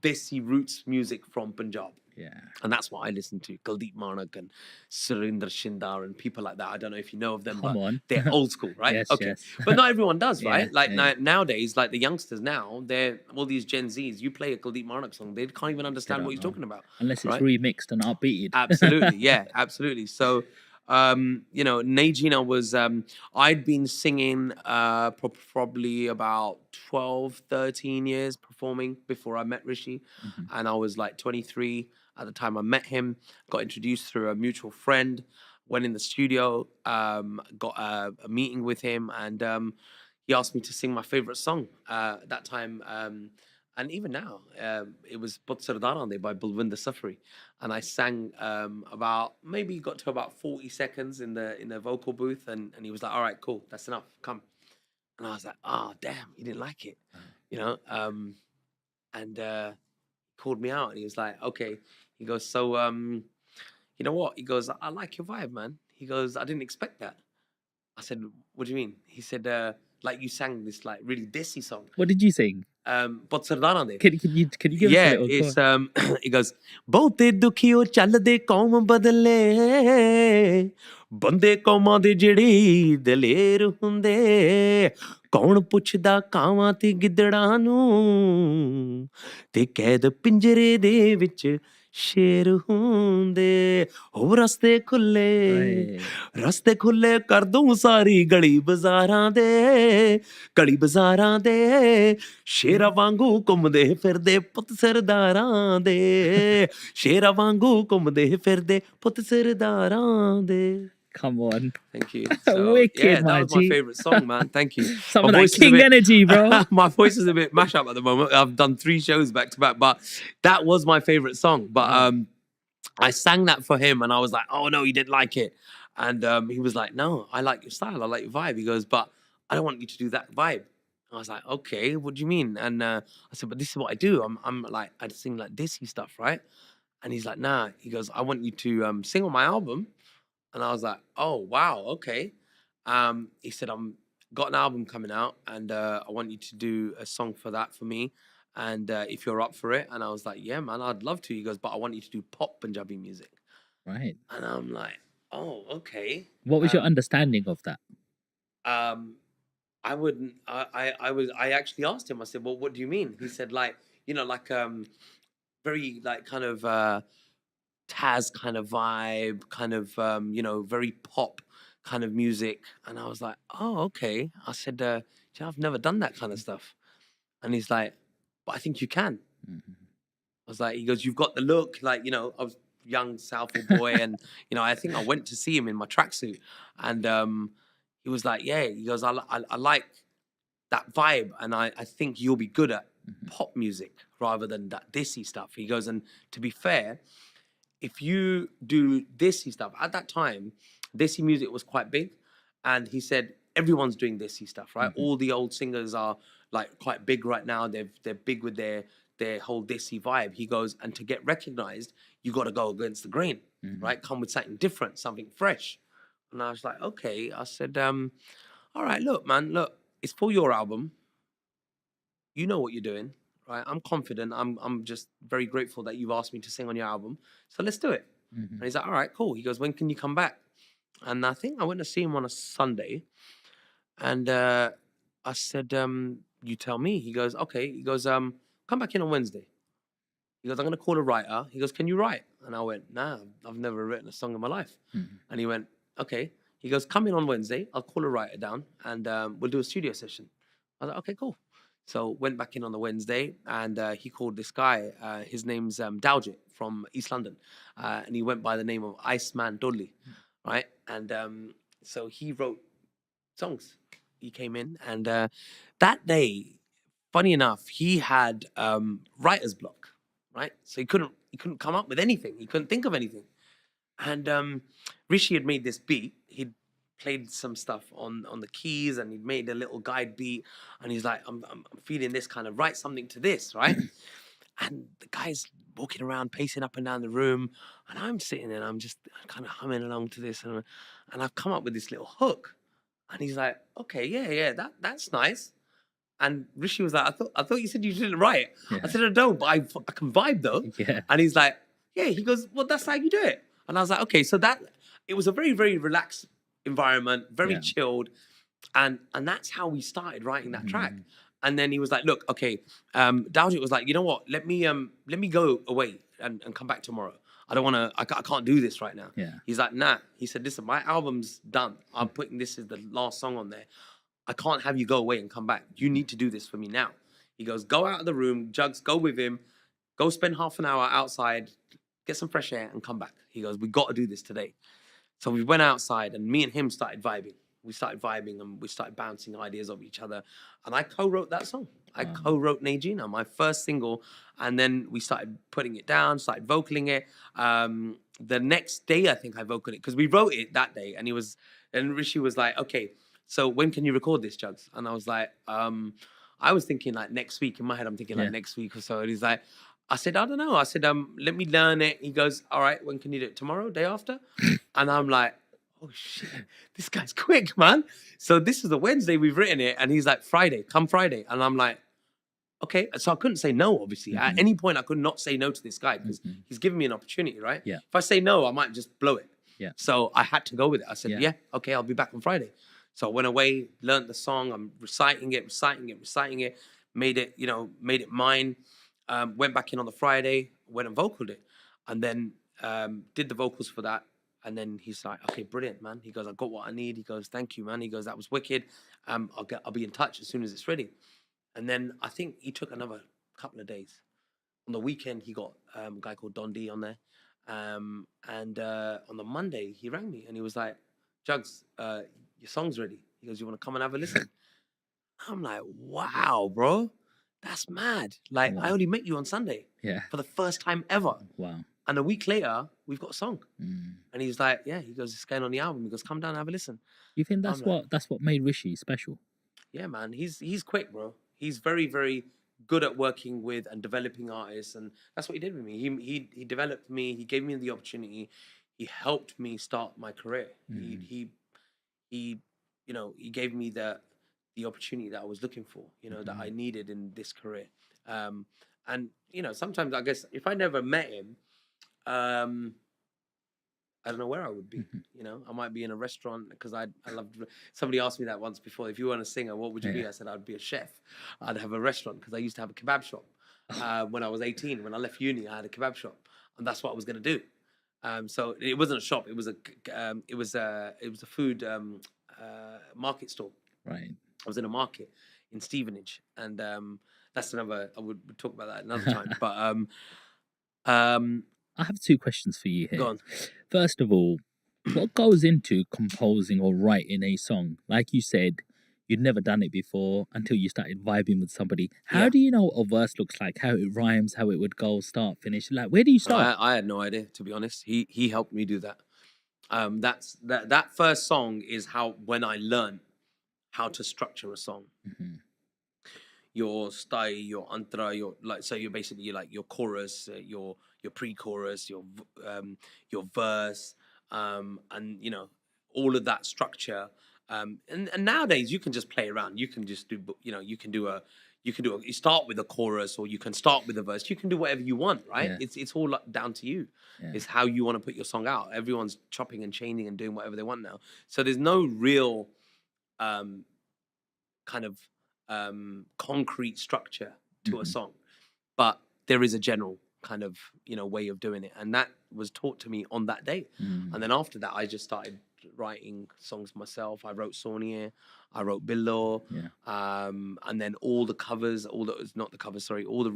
desi roots music from Punjab. Yeah. And that's what I listen to. Kuldeep Manak and Surinder Shindar and people like that. I don't know if you know of them, Come but on. they're old school, right? Yes, Okay. yes. But not everyone does, Yeah, right? Like yeah. nowadays, like the youngsters now, they're all these Gen Zs. You play a Kuldeep Manak song, they can't even They understand what don't he's know. talking about, Unless it's right? remixed and upbeated. Absolutely. Yeah, absolutely. So, you know, Najina was, I'd been singing probably about 12, 13 years performing before I met Rishi. Mhm. And I was like 23 at the time I met him, got introduced through a mutual friend, went in the studio, got a meeting with him, and he asked me to sing my favorite song at that time. And even now, it was Put Sardarande by Bulwinder Safari. And I sang about, maybe got to about 40 seconds in the vocal booth. And he was like, all right, cool, that's enough, come. And I was like, oh, damn, he didn't like it, you know? And called me out and he was like, okay. He goes, so, you know what? He goes, I like your vibe, man. He goes, I didn't expect that. I said, what do you mean? He said, like you sang this like really desi song. What did you sing? But Sardana de. Can you give us a Yeah, little? Go it's on. he goes, ਬਹੁਤੇ ਦੁਖੀਓ ਚੱਲਦੇ ਕੌਮ ਬਦਲੇ ਬੰਦੇ ਕੌਮਾਂ ਦੇ ਜਿਹੜੀ ਦਲੇਰ ਹੁੰਦੇ ਕੌਣ ਪੁੱਛਦਾ ਕਾਵਾਂ ਤੇ ਗਿੱਦੜਾਂ ਨੂੰ ਤੇ ਕੈਦ ਪਿੰਜਰੇ ਦੇ ਵਿੱਚ ਸ਼ੇਰ ਹੁੰਦੇ ਹੋ ਰਸਤੇ ਖੁੱਲੇ ਰਸਤੇ ਖੁੱਲੇ ਕਰ ਦੂੰ ਸਾਰੀ ਗਲੀ ਬਾਜ਼ਾਰਾਂ ਦੇ ਗਲੀ ਬਾਜ਼ਾਰਾਂ ਦੇ ਸ਼ੇਰਾਂ ਵਾਂਗੂ ਘੁੰਮਦੇ ਫਿਰਦੇ ਪੁੱਤ ਸਰਦਾਰਾਂ ਦੇ ਸ਼ੇਰਾਂ ਵਾਂਗੂ ਘੁੰਮਦੇ ਫਿਰਦੇ ਪੁੱਤ ਸਰਦਾਰਾਂ ਦੇ Come on. Thank you. So, Wicked, yeah, that my was my G. favorite song, man. Thank you. Some My of that voice is a king bit- energy, bro. My voice is a bit mash up at the moment. I've done 3 shows back to back, but that was my favorite song. But I sang that for him, and I was like, "Oh no, he didn't like it." And he was like, "No, I like your style. I like your vibe." He goes, "But I don't want you to do that vibe." I was like, "Okay, what do you mean?" And I said, "But this is what I do. I'm like, I sing like dissy stuff, right?" And he's like, "Nah." He goes, "I want you to sing on my album." And I was like, "Oh wow, okay." He said, "I'm got an album coming out, and I want you to do a song for that for me, and if you're up for it." And I was like, "Yeah, man, I'd love to." He goes, "But I want you to do pop Punjabi music." Right. And I'm like, "Oh, okay." What was your understanding of that? Um, I wouldn't. I actually asked him. I said, "Well, what do you mean?" He said, "Like, you know, like very like kind of Taz kind of vibe, kind of you know, very pop kind of music." And I was like, "Oh, okay." I said, "Yeah, I've never done that kind of stuff." And he's like, "But I think you can." Mhm. I was like, he goes, "You've got the look." Like, you know, I was young Southall boy, and you know, I think I went to see him in my tracksuit, and he was like, "Yeah." He goes, I like that vibe, and I think you'll be good at pop music rather than that dissy stuff." He goes, "And to be fair, if you do dissy stuff at that time, dissy music was quite big, and he said everyone's doing dissy stuff, right? All the old singers are like quite big right now. They're big with their whole dissy vibe." He goes, "And to get recognized, you got to go against the grain, right? Come with something different, something fresh." And I was like, "Okay." I said, "All right, look, man, look, it's for your album. You know what you're doing, right? I'm confident. I'm just very grateful that you've asked me to sing on your album. So let's do it." And he's like, "All right, cool." He goes, "When can you come back?" And I think I went to see him on a Sunday. And I said, "You tell me." He goes, "Okay." He goes, "Come back in on Wednesday." He goes, "I'm going to call a writer." He goes, "Can you write?" And I went, "Nah, I've never written a song in my life." And he went, "Okay." He goes, "Come in on Wednesday. I'll call a writer down and we'll do a studio session." I was like, "Okay, cool." So went back in on the Wednesday and he called this guy. His name's Daljit from East London. And he went by the name of Iceman Dudley, right? And so he wrote songs. He came in and that day, funny enough, he had writer's block, right? So he couldn't come up with anything. He couldn't think of anything. And Rishi had made this beat. He'd played some stuff on the keys and he'd made a little guide beat. And he's like, I'm feeling this kind of, write something to this, right? And the guy's walking around, pacing up and down the room. And I'm sitting there and I'm just kind of humming along to this. And I've come up with this little hook. And he's like, "Okay, yeah, that's nice." And Rishi was like, I thought you said you didn't write. I Yeah. said, I don't, but I can vibe though. Yeah. And he's like, yeah. He goes, well, that's how you do it. And I was like, okay. So that it was a very, very relaxed environment, very Yeah. chilled, and that's how we started writing that track. Mm. And then he was like, look, okay. Daljit was like, you know what? Let me go away and come back tomorrow. I don't want to. I can't do this right now. Yeah. He's like, nah. He said, listen, my album's done. I'm putting this as the last song on there. I can't have you go away and come back. You need to do this for me now. He goes, go out of the room, Jugs, go with him, go spend half an hour outside, get some fresh air and come back. He goes, we got to do this today. So we went outside and me and him started vibing. We started vibing and we started bouncing ideas off each other. And I co-wrote that song. I co-wrote Najina, my first single. And then we started putting it down, started vocaling it. The next day, I think I vocaled it because we wrote it that day. And Rishi was like, okay, so when can you record this, Jugs? And I was like, I was thinking like next week. In my head, I'm thinking like Yeah. next week or so. And he's like, I said, I don't know. I said, let me learn it. He goes, all right, when can you do it? Tomorrow, day after? And I'm like, oh shit, this guy's quick, man. So this is the Wednesday we've written it. And he's like, Friday, come Friday. And I'm like, okay. So I couldn't say no, obviously. At any point, I could not say no to this guy because he's giving me an opportunity, right? Yeah. If I say no, I might just blow it. Yeah. So I had to go with it. I said, Yeah. yeah, okay, I'll be back on Friday. So I went away, learned the song. I'm reciting it, made it mine. Went back in on the Friday, went and vocaled it. And then did the vocals for that. And then he's like, okay, brilliant, man. He goes, I got what I need. He goes, thank you, man. He goes, that was wicked. I'll be in touch as soon as it's ready. And then I think he took another couple of days. On the weekend, he got a guy called Don D on there. And on the Monday, he rang me and he was like, Jugs, your song's ready. He goes, you want to come and have a listen? I'm like, wow, bro. That's mad. Like, I Wow. only met you on Sunday Yeah. for the first time ever. Wow. And a week later, we've got a song. Mm. And he's like, yeah, he goes, it's going on the album. He goes, come down and have a listen. You think I'm like, that's what made Rishi special? yeah, man, he's quick, bro. He's very, very good at working with and developing artists, and that's what he did with me. He developed me. He gave me the opportunity. He helped me start my career. He he gave me the opportunity that I was looking for. That I needed in this career. And sometimes I guess if I never met him, I don't know where I would be. I might be in a restaurant because I love. Somebody asked me that once before. If you weren't a singer, what would you be? Yeah. I said I'd be a chef. I'd have a restaurant because I used to have a kebab shop when I was 18. When I left uni, I had a kebab shop, and that's what I was going to do. So it wasn't a shop. It was a food market store. Right. I was in a market in Stevenage, and that's another. I would talk about that another time. But I have two questions for you here. go on. First of all, what goes into composing or writing a song? Like you said, you'd never done it before until you started vibing with somebody. How Yeah. do you know what a verse looks like? How it rhymes? How it would go? Start, finish? Like, where do you start? I had no idea, to be honest. He helped me do that. That first song is when I learned how to structure a song. Your style, your antra, you're basically like your chorus, your pre-chorus, your verse, and all of that structure. And nowadays you can just play around. You can just do you start with a chorus or you can start with a verse. You can do whatever you want, right? Yeah. It's all down to you. Yeah. It's how you want to put your song out. Everyone's chopping and chaining and doing whatever they want now. So there's no real kind of concrete structure to a song, but there is a general kind of way of doing it, and that was taught to me on that day. And then after that, I just started writing songs myself. I wrote Sonia, I wrote Billo, and then all the covers, all the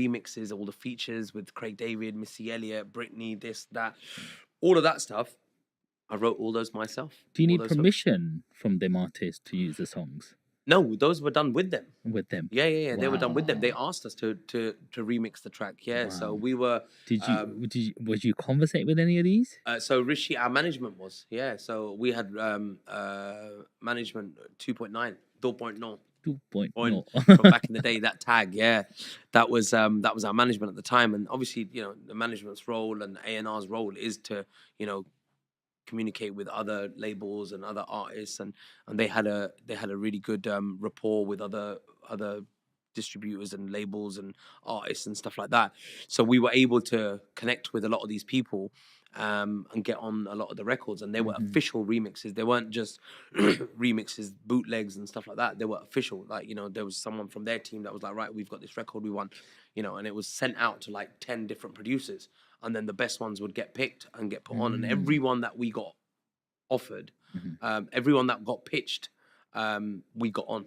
remixes, all the features with Craig David, Missy Elliott, Britney, this, that, all of that stuff. I wrote all those myself. Do you all need those hooks. permission from them artists to use the songs? No, those were done with them. With them? Yeah. They were done with them. They Wow. asked us to remix the track. Yeah, so we were. Was you conversate with any of these? So Rishi, our management was. Yeah, so we had management 2.9, 2.0. 2.0. From back in the day, that tag, that was our management at the time, and obviously, the management's role and A&R's role is to, communicate with other labels and other artists, and they had a really good rapport with other distributors and labels and artists and stuff like that. So we were able to connect with a lot of these people and get on a lot of the records. And they were official remixes. They weren't just remixes, bootlegs and stuff like that. They were official. Like, you know, there was someone from their team that was like, right, we've got this record we want, you know, and it was sent out to like 10 different producers. And then the best ones would get picked and get put on. And everyone that we got offered, everyone that got pitched, we got on.